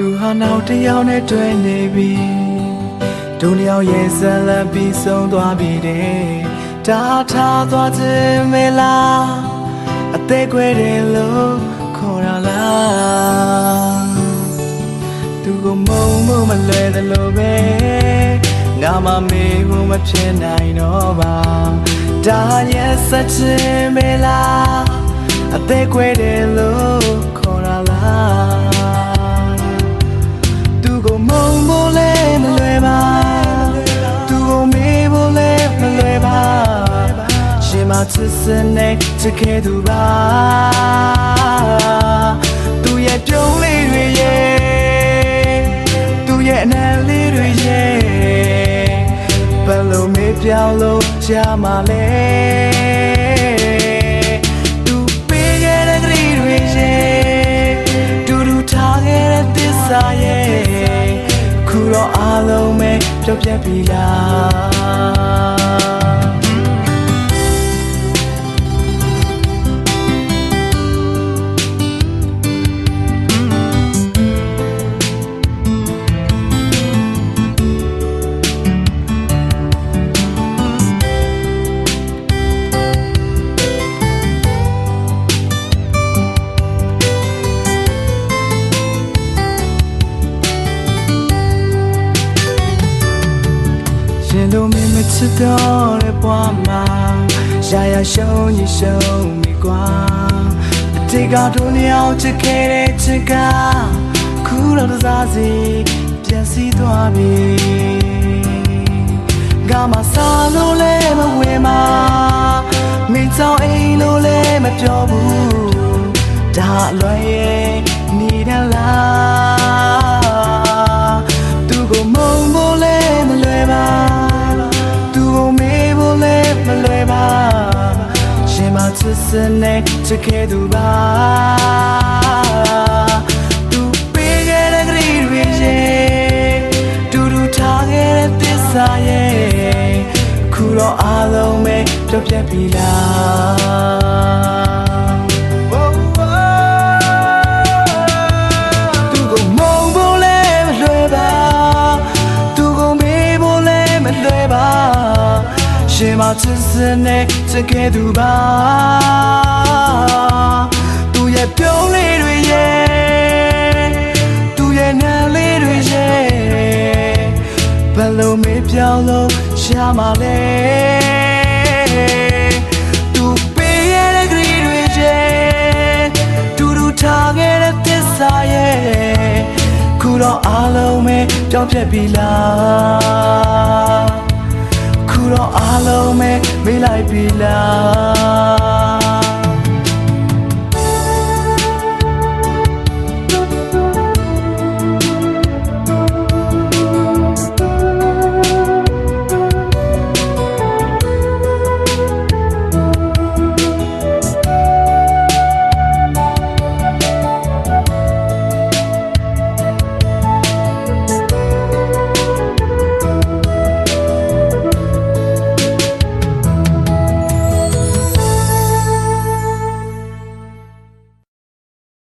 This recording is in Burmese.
သူဟာနောက်တစ်ယောက်နဲ့တွေ့နေပြီဒုနှစ်ယောက်ရဲ့ဇလံပြီးဆုံးသွားပြီတဲ့တားထားသွားခြင်းမလားအသေးခွဲတယ်လို့ခေါ်ရလားသူကိုမုံမလွယ်တယ်လို့ပဲငါမမေးဘူးမဖြစ်နိုင်တော့ပါဒါရဲ့စက်ချင်းမလားအသေးခွဲတယ်လို့ခေါ်ရလားသူကိုမုံဖို့လဲမလွယ်ပါသူကိုမေးဖို့လဲမလွယ်ပါရှင်မချစ်စနေချစ်ခဲ့သူပါသူရဲ့ပြုံးလေးတွေရဲ့သူရဲ့အနံလေးတွေရဲ့ဘယ်လိုမေးပြောင်းလို့ရမှာလဲသူပေးခဲ့တဲ့ကလေးတွေရဲ့တူတူထားခဲ့တဲ့သစ္စာရဲ့ခုတော့အားလုံးပဲပြောပြပြီလားရှင်တို့မင်းမချစ်တော့တဲ့ဘဝမှာရာရှုံးကြီးရှုံးမိကွာအတိတ်ကတို့နှစ်ယောက်ချစ်ခဲ့တဲ့ချစ်ကခုတော့တစားစီပြန်စီသွားပြီငါမစားလို့လဲမဝေမမင်းကြောင့်အိမ်လို့လဲမပြောဘူးဒါလွယ်ရဲ့နေတဲ့လားသူကိုမုံဖို့လဲမလွယ်ပါချစ်စနေချစ်ခဲ့သူပါသူပေးခဲ့တဲ့ကလေးတွေရဲ့တူတူထားခဲ့တဲ့သစ္စာရဲ့ခုတော့အားလုံးပဲပြောပြပြီလားသူကိုမုံဖို့လဲမလွယ်ပါသူကိုမေးဖို့လဲမလွယ်ပါရှင်မချစ်စနေချစ်ခဲ့သူပါသူရဲ့ပြုံးလေးတွေရဲ့သူရဲ့နံလေးတွေရဲ့ဘယ်လိုမေးပြောင်းလို့ရှာမလဲသူပေးရတဲ့ကလေးတွေရဲ့တူတူထားခဲ့တဲ့သစ္စာရဲ့ခုတော့အားလုံးပဲပြောင်းပြပြီလားခုတော့အားလုံးပဲမေးလိုက်ပြီလား